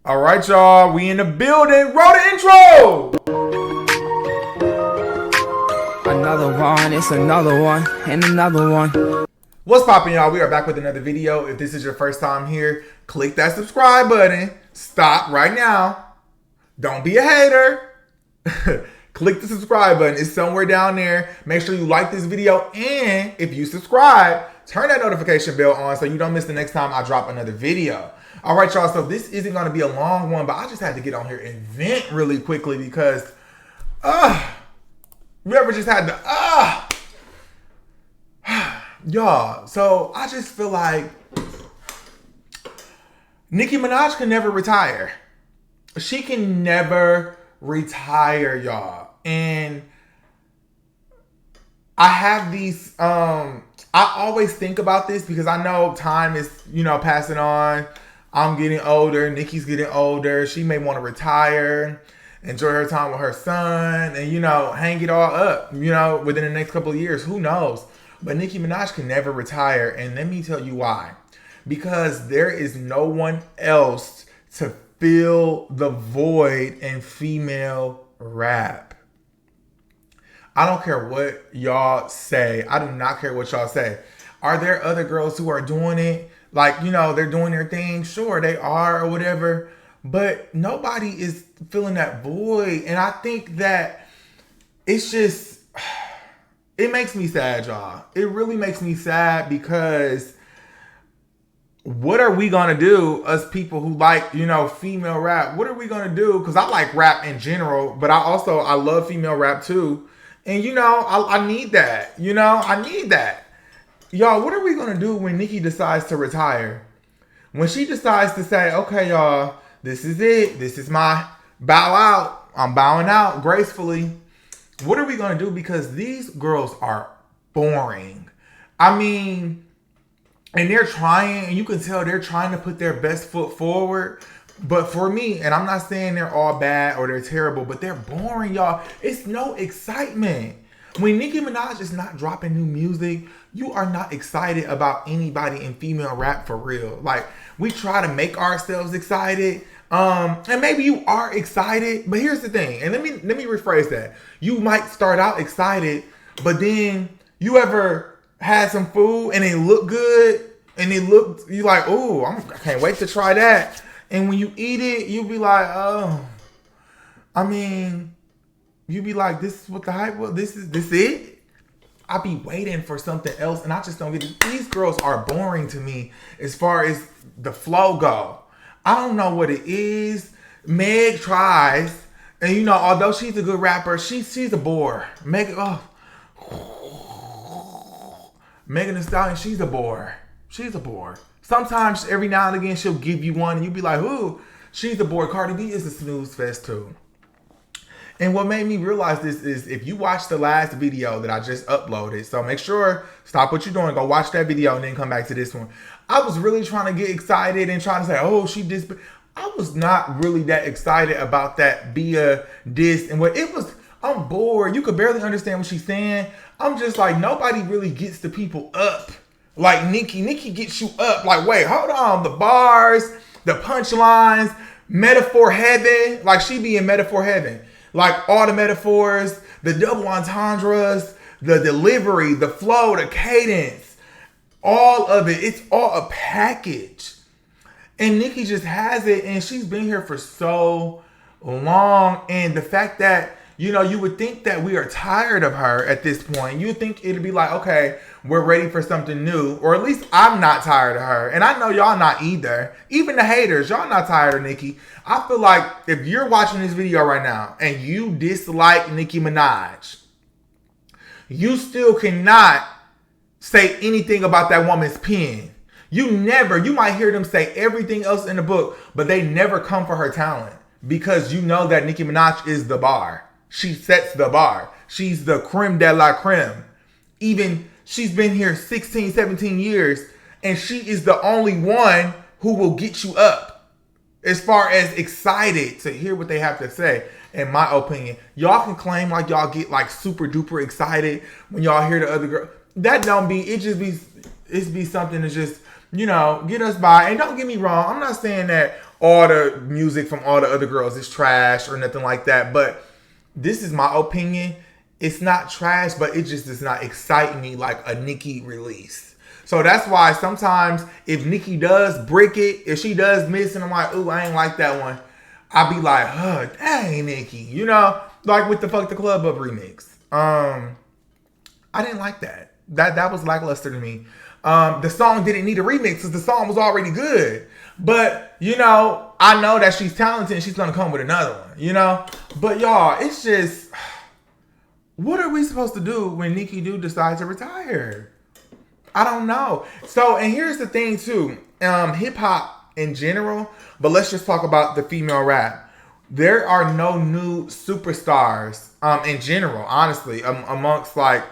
All right, y'all. We in the building. Roll the intro. Another one, it's another one, and another one. What's poppin', y'all? We are back with another video. If this is your first time here, click that subscribe button. Stop right now. Don't be a hater. Click the subscribe button. It's somewhere down there. Make sure you like this video. And if you subscribe, turn that notification bell on so you don't miss the next time I drop another video. All right, y'all. So this isn't going to be a long one, but I just had to get on here and vent really quickly because, you ever just had to, y'all. So I just feel like Nicki Minaj can never retire. She can never retire, y'all. And I have these, I always think about this because I know time is, passing on. I'm getting older. Nicki's getting older. She may want to retire, enjoy her time with her son, and, hang it all up, within the next couple of years. Who knows? But Nicki Minaj can never retire. And let me tell you why. Because there is no one else to fill the void in female rap. I don't care what y'all say. I do not care what y'all say. Are there other girls who are doing it? Like, they're doing their thing. Sure, they are or whatever. But nobody is filling that void. And I think that it's just, it makes me sad, y'all. It really makes me sad because what are we going to do, us people who like, female rap? What are we going to do? Because I like rap in general, but I love female rap too. And, I need that. I need that. Y'all, what are we going to do when Nicki decides to retire? When she decides to say, okay, y'all, this is it. This is my bow out. I'm bowing out gracefully. What are we going to do? Because these girls are boring. I mean, and they're trying, and you can tell they're trying to put their best foot forward. But for me, and I'm not saying they're all bad or they're terrible, but they're boring, y'all. It's no excitement. When Nicki Minaj is not dropping new music, you are not excited about anybody in female rap for real. Like, we try to make ourselves excited. And maybe you are excited, but here's the thing. And let me rephrase that. You might start out excited, but then you ever had some food and it looked good and you like, oh, I can't wait to try that. And when you eat it, you be like, oh, you be like, this is what the hype was. This it? I be waiting for something else, and I just don't get it. These girls are boring to me as far as the flow go. I don't know what it is. Meg tries, and although she's a good rapper, she's a bore. Megan Thee Stallion, she's a bore. She's a bore. Sometimes every now and again she'll give you one, and you be like, ooh, she's a bore. Cardi B is a snooze fest too. And what made me realize this is if you watch the last video that I just uploaded, so make sure, stop what you're doing, go watch that video and then come back to this one. I was really trying to get excited and trying to say, oh, she did. I was not really that excited about that Bia diss. And what it was, I'm bored. You could barely understand what she's saying. I'm just like, nobody really gets the people up like Nicki. Nicki gets you up. Like, wait, hold on. The bars, the punchlines, metaphor heaven. Like, she be in metaphor heaven. Like, all the metaphors, the double entendres, the delivery, the flow, the cadence, all of it. It's all a package. And Nicki just has it, and she's been here for so long. And the fact that, you would think that we are tired of her at this point. You would think it'd be like, okay, we're ready for something new. Or at least I'm not tired of her. And I know y'all not either. Even the haters, y'all not tired of Nicki. I feel like if you're watching this video right now and you dislike Nicki Minaj, you still cannot say anything about that woman's pen. You might hear them say everything else in the book, but they never come for her talent. Because you know that Nicki Minaj is the bar. She sets the bar. She's the creme de la creme. Even she's been here 16, 17 years, and she is the only one who will get you up as far as excited to hear what they have to say, in my opinion. Y'all can claim like y'all get like super duper excited when y'all hear the other girl. That don't be, it be something to just, get us by. And don't get me wrong, I'm not saying that all the music from all the other girls is trash or nothing like that. But this is my opinion. It's not trash, but it just does not excite me like a Nicki release. So that's why sometimes if Nicki does brick it, if she does miss and I'm like, ooh, I ain't like that one, I'll be like, huh, dang, Nicki. You know, like with the Fuck the Club Up remix. I didn't like that. That was lackluster to me. The song didn't need a remix because the song was already good. But, you know, I know that she's talented and she's going to come with another one, you know? But y'all, it's just, what are we supposed to do when Nicki do decide to retire? I don't know. So, and here's the thing too. Hip hop in general, but let's just talk about the female rap. There are no new superstars in general, honestly, amongst like,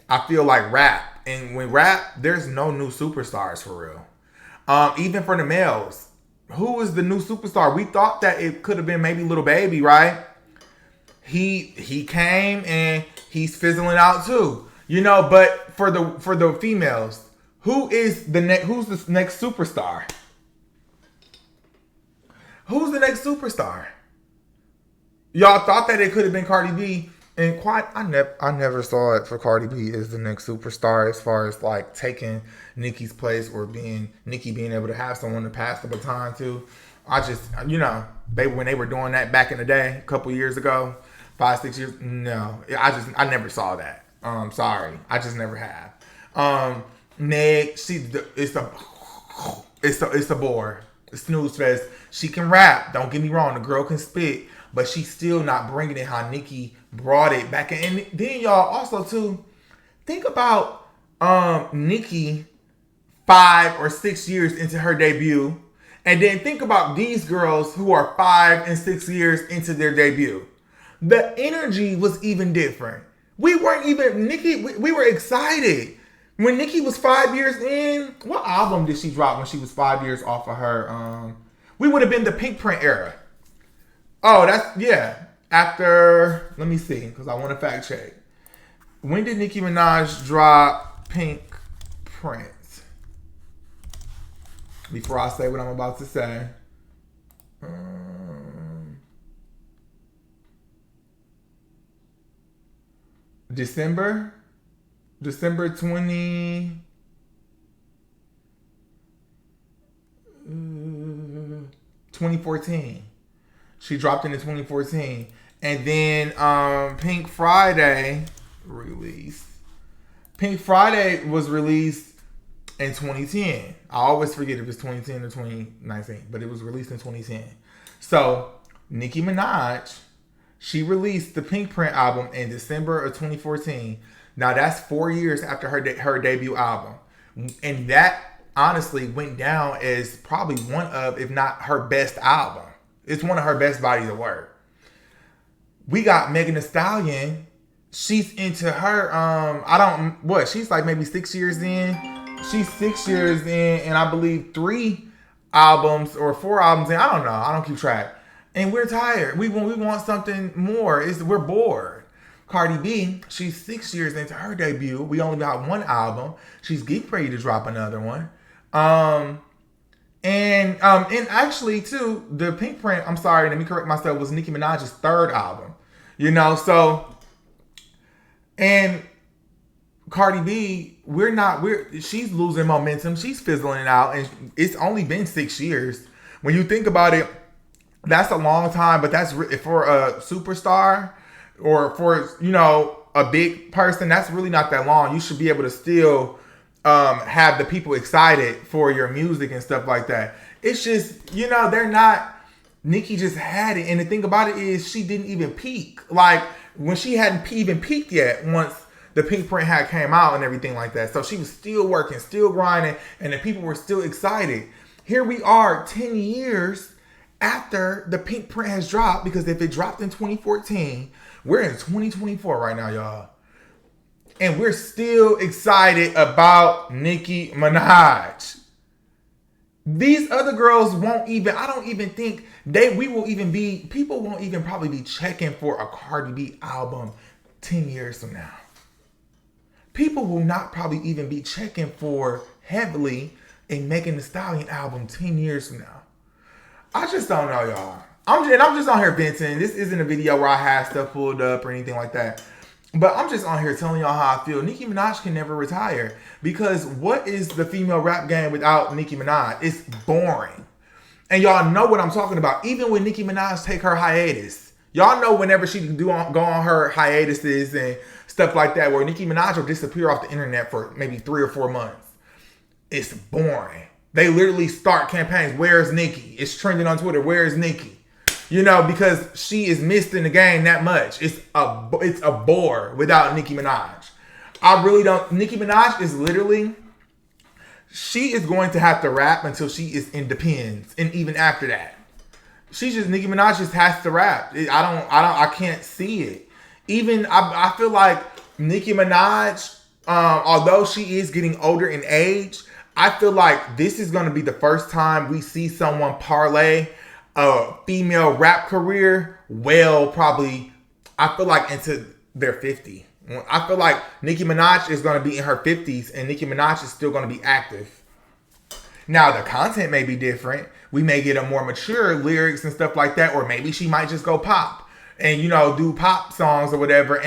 I feel like rap. And when rap, there's no new superstars for real. Even for the males. Who is the new superstar? We thought that it could have been maybe Lil Baby, right? He came and he's fizzling out too. You know, but for the females, who's the next superstar? Who's the next superstar? Y'all thought that it could have been Cardi B. And I never saw it for Cardi B as the next superstar as far as like taking Nicki's place or Nicki being able to have someone to pass the baton to. I just, you know, when they were doing that back in the day, a couple years ago, 5-6 years, no, I never saw that. Sorry, I just never have. Meg, it's a bore, a snooze fest. She can rap. Don't get me wrong, the girl can spit. But she's still not bringing it how Nicki brought it back in. And then y'all also too, think about Nicki 5 or 6 years into her debut. And then think about these girls who are 5 and 6 years into their debut. The energy was even different. We weren't even, we were excited. When Nicki was 5 years in, what album did she drop when she was 5 years off of her? We would have been the Pink Print era. Oh, after, let me see, because I want to fact check. When did Nicki Minaj drop Pink Print? Before I say what I'm about to say. December 2014. She dropped in 2014. And then Pink Friday released. Pink Friday was released in 2010. I always forget if it's 2010 or 2019, but it was released in 2010. So Nicki Minaj, she released the Pink Print album in December of 2014. Now that's 4 years after her debut album. And that honestly went down as probably one of, if not her best album. It's one of her best bodies of work. We got Megan Thee Stallion. She's into her, she's like maybe 6 years in. She's 6 years in, and I believe 3 albums or 4 albums in. I don't know. I don't keep track. And we're tired. We want something more. We're bored. Cardi B, she's 6 years into her debut. We only got 1 album. She's getting ready to drop another one. And actually too, the Pink Print, I'm sorry, let me correct myself, was Nicki Minaj's 3rd album. You know, so, and Cardi B, she's losing momentum. She's fizzling it out, and it's only been 6 years. When you think about it, that's a long time, but that's for a superstar or for, you know, a big person, that's really not that long. You should be able to still have the people excited for your music and stuff like that. It's just, you know, they're not, Nicki just had it. And the thing about it is she didn't even peak. Like when she hadn't even peaked yet once the Pink Print had came out and everything like that. So she was still working, still grinding, and the people were still excited. Here we are 10 years after the Pink Print has dropped, because if it dropped in 2014, we're in 2024 right now, y'all. And we're still excited about Nicki Minaj. These other girls won't even, I don't even think people won't even probably be checking for a Cardi B album 10 years from now. People will not probably even be checking for heavily a Megan Thee Stallion album 10 years from now. I just don't know, y'all. I'm just on here venting. This isn't a video where I have stuff pulled up or anything like that. But I'm just on here telling y'all how I feel. Nicki Minaj can never retire. Because what is the female rap game without Nicki Minaj? It's boring. And y'all know what I'm talking about. Even when Nicki Minaj take her hiatus. Y'all know whenever she go on her hiatuses and stuff like that, where Nicki Minaj will disappear off the internet for maybe 3 or 4 months. It's boring. They literally start campaigns. Where's Nicki? It's trending on Twitter. Where's Nicki? You know, because she is missed in the game that much. It's a bore without Nicki Minaj. I really don't. Nicki Minaj is literally, she is going to have to rap until she is in Depends, and even after that, Nicki Minaj just has to rap. I can't see it. Even I feel like Nicki Minaj, although she is getting older in age, I feel like this is going to be the first time we see someone parlay a female rap career probably, I feel like into their 50. I feel like Nicki Minaj is going to be in her 50s and Nicki Minaj is still going to be active. Now, the content may be different. We may get a more mature lyrics and stuff like that, or maybe she might just go pop and, you know, do pop songs or whatever.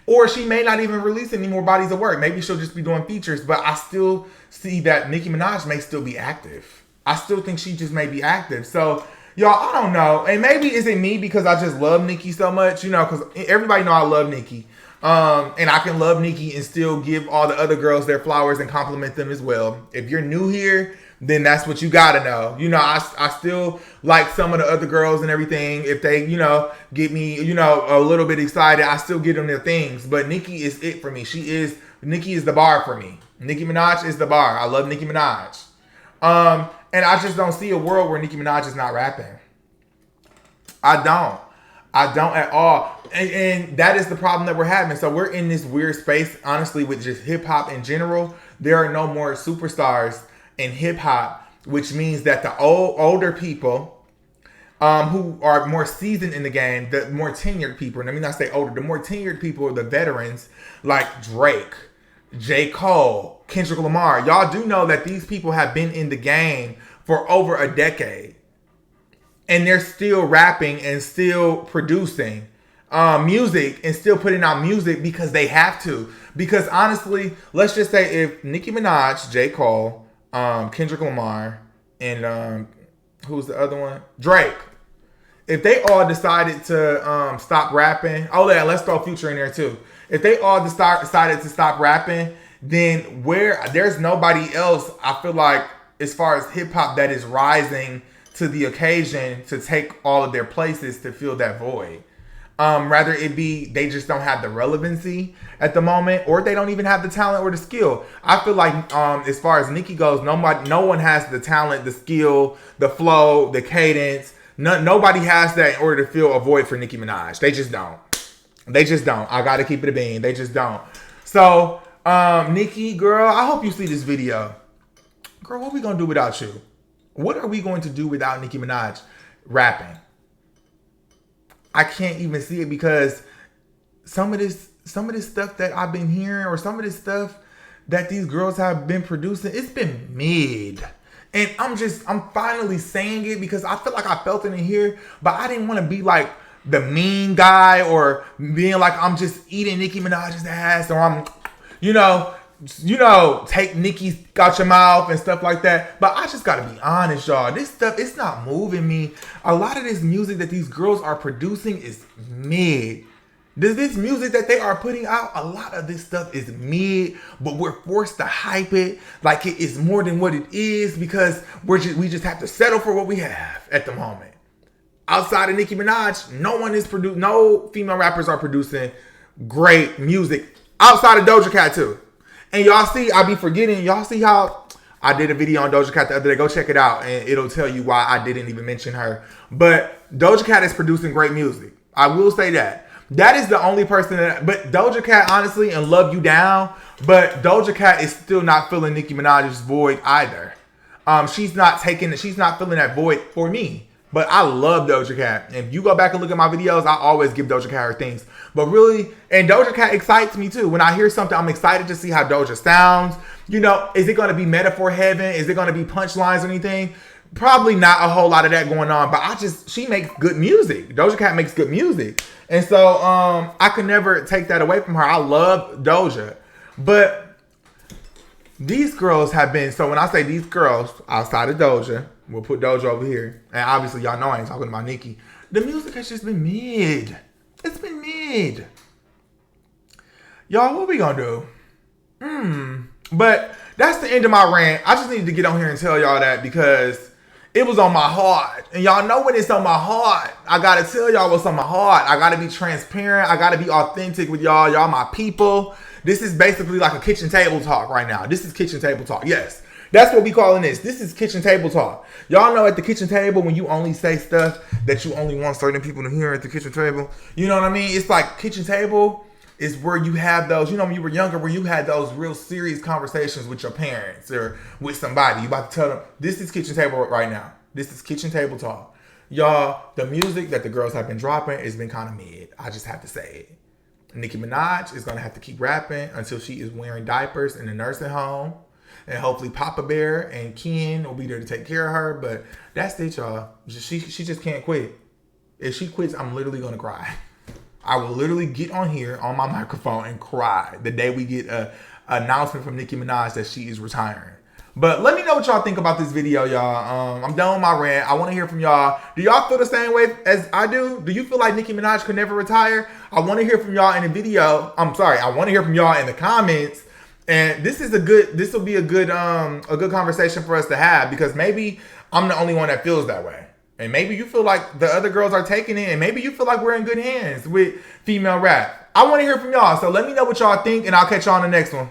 Or she may not even release any more bodies of work. Maybe she'll just be doing features, but I still see that Nicki Minaj may still be active. I still think she just may be active. So, y'all, I don't know. And maybe is it me because I just love Nicki so much, you know, because everybody know I love Nicki. And I can love Nicki and still give all the other girls their flowers and compliment them as well. If you're new here, then that's what you gotta know. You know, I still like some of the other girls and everything. If they, you know, get me, you know, a little bit excited, I still give them their things. But Nicki is it for me. Nicki is the bar for me. Nicki Minaj is the bar. I love Nicki Minaj. And I just don't see a world where Nicki Minaj is not rapping. I don't at all. And that is the problem that we're having. So we're in this weird space, honestly, with just hip hop in general. There are no more superstars in hip hop, which means that the older people who are more seasoned in the game, the more tenured people, and I mean, I say older, the more tenured people are the veterans like Drake, J. Cole, Kendrick Lamar. Y'all do know that these people have been in the game for over a decade. And they're still rapping and still producing music and still putting out music because they have to. Because honestly, let's just say if Nicki Minaj, J. Cole, Kendrick Lamar, and who's the other one? Drake. If they all decided to stop rapping, oh yeah, let's throw Future in there too. If they all decided to stop rapping, then there's nobody else, I feel like, as far as hip hop that is rising to the occasion to take all of their places to fill that void. Rather it be they just don't have the relevancy at the moment, or they don't even have the talent or the skill. I feel like as far as Nicki goes, no one has the talent, the skill, the flow, the cadence. Nobody has that in order to fill a void for Nicki Minaj. They just don't. They just don't. I gotta keep it a bean. They just don't. So Nicki, girl, I hope you see this video. Girl, what are we gonna do without you? What are we going to do without Nicki Minaj rapping? I can't even see it because some of this stuff that I've been hearing, or some of this stuff that these girls have been producing, it's been mid. And I'm finally saying it because I feel like I felt it in here, but I didn't want to be like the mean guy or being like I'm just eating Nicki Minaj's ass, or I'm, you know, take Nicki out your mouth and stuff like that. But I just gotta be honest, y'all. This stuff, it's not moving me. A lot of this music that these girls are producing is mid. This music that they are putting out, a lot of this stuff is mid, but we're forced to hype it like it is more than what it is because we just have to settle for what we have at the moment. Outside of Nicki Minaj, no female rappers are producing great music outside of Doja Cat too. And y'all see, I be forgetting, y'all see how I did a video on Doja Cat the other day. Go check it out and it'll tell you why I didn't even mention her. But Doja Cat is producing great music. I will say that. That is the only person but Doja Cat, honestly, and Love You Down, but Doja Cat is still not filling Nicki Minaj's void either. She's not filling that void for me. But I love Doja Cat. And if you go back and look at my videos, I always give Doja Cat her things. But really, and Doja Cat excites me too. When I hear something, I'm excited to see how Doja sounds. You know, is it going to be metaphor heaven? Is it going to be punchlines or anything? probably not a whole lot of that going on, but she makes good music. Doja Cat makes good music. And so I could never take that away from her. I love Doja. But these girls have been, so when I say these girls, outside of Doja, we'll put Doja over here. And obviously y'all know I ain't talking about Nicki. The music has just been mid. It's been mid. Y'all, what we gonna do? But that's the end of my rant. I just needed to get on here and tell y'all that because it was on my heart. And y'all know when it's on my heart, I gotta tell y'all what's on my heart. I gotta be transparent. I gotta be authentic with y'all. Y'all my people. This is basically like a kitchen table talk right now. This is kitchen table talk. Yes. That's what we calling this. This is kitchen table talk. Y'all know at the kitchen table when you only say stuff that you only want certain people to hear at the kitchen table. You know what I mean? It's like kitchen table is where you have those, you know, when you were younger, where you had those real serious conversations with your parents or with somebody. You about to tell them, this is kitchen table right now. This is kitchen table talk. Y'all, the music that the girls have been dropping has been kind of mid. I just have to say it. Nicki Minaj is going to have to keep rapping until she is wearing diapers in the nursing home. And hopefully Papa Bear and Ken will be there to take care of her. But that's it, y'all. She just can't quit. If she quits, I'm literally going to cry. I will literally get on here on my microphone and cry the day we get an announcement from Nicki Minaj that she is retiring. But let me know what y'all think about this video, y'all. I'm done with my rant. I want to hear from y'all. Do y'all feel the same way as I do? Do you feel like Nicki Minaj could never retire? I want to hear from y'all in the video. I want to hear from y'all in the comments. And this will be a good conversation for us to have because maybe I'm the only one that feels that way. And maybe you feel like the other girls are taking it. And maybe you feel like we're in good hands with female rap. I want to hear from y'all. So let me know what y'all think and I'll catch y'all on the next one.